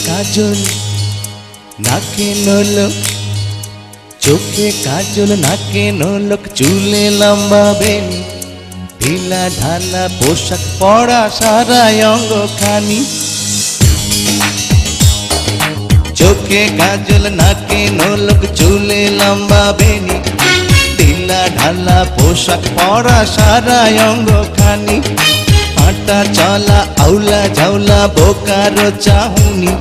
কাজল নাকে নলক, চোখে কাজল নাকে নলক, চুলে লম্বা বেনি, ঢিলা ঢালা পোশাক পরা সারা অঙ্গ খানি। চোখে কাজল নাকে নলক, চুলে লম্বা বেনি, ঢিলা ঢালা পোশাক পরা সারা অঙ্গ খানি। হাঁটা চলা আউলা ঝাউলা বোকারো চাহুনি,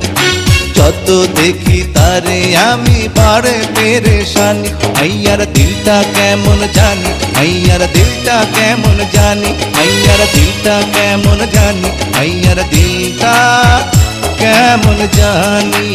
যত দেখি তারে আমি বাড়ে পেরেশানি। মাইয়ার দিলটা কেমন জানি, মাইয়ার দিলটা কেমন জানি, মাইয়ার দিলটা কেমন জানি, মাইয়ার দিলটা কেমন জানি।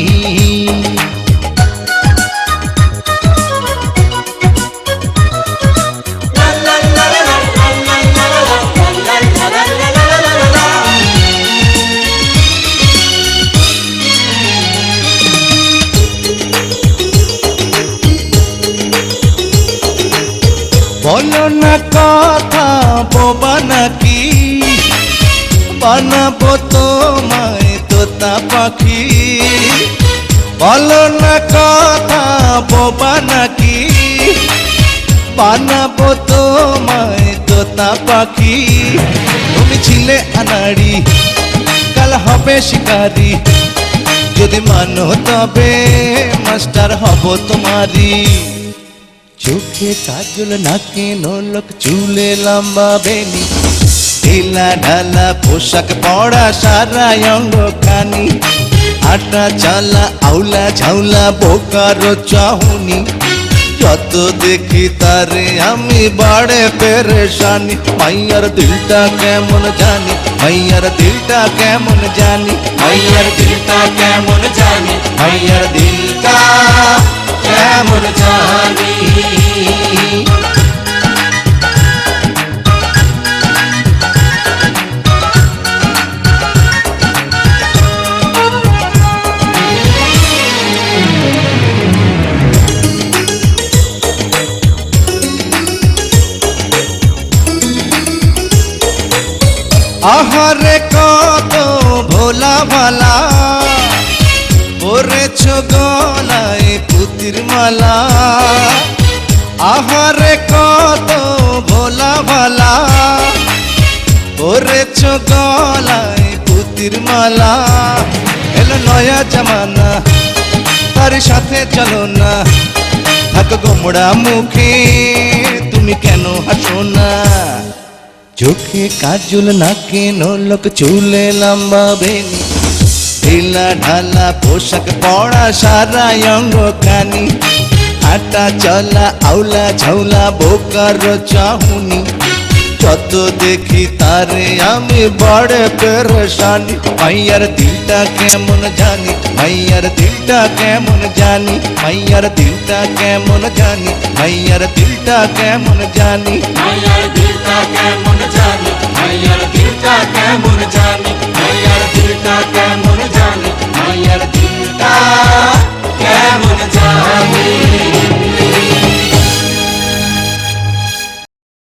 বলো না কথা বোবা নাকি, বানাবো তোমায় তোতা পাখি। বলো না কথা বোবা নাকি, বানাবো তোমায় তোতা পাখি। তুমি ছিলে আনাড়ি, কাল হবে শিকারি, যদি মানো তবে মাস্টার হব তোমারি। চোখে কাজল নাকে নলক, চুলে লম্বা বেনি, ঢিলা ঢালা পোশাক পরা সারা অঙ্গ খানি। হাঁটা চলা আউলা ঝাউলা বোকারো চাহুনি, যত দেখি তারে আমি বাড়ে পেরেশানি। মাইয়ার দিলটা কেমন জানি, মাইয়ার দিলটা কেমন জানি, মাইয়ার দিলটা কেমন জানি, মাইয়ার দিলটা কেমন জানি। আহারে কত ভোলা ভালা, পরেছ গলায় পুতির মালা। আহারে কত ভোলা ভালা, পরেছ গলায় পুতির মালা। এলো নয়া জামানা, তার সাথে চলো না, থাকো গোমড়া মুখে, তুমি কেন হাসো না। চোখে কাজল নাকে নলক, চুলে লম্বা বেনি, ঢিলা ঢালা পোশাক পরা সারা অঙ্গ খানি। হাঁটা চলা আউলা ঝাউলা বোকারো চাহুনি, যত দেখি তারে আমি বড় পেরেশানি। মাইয়ার দিলটা কেমন জানি, মাইয়ার দিলটা কেমন জানি, মাইয়ার দিলটা কেমন জানি, মাইয়ার দিলটা কেমন জানি, মাইয়ার দিলটা কেমন জানি, মাইয়ার দিলটা কেমন জানি, মাইয়ার দিলটা কেমন জানি, মাইয়ার দিলটা কেমন জানি।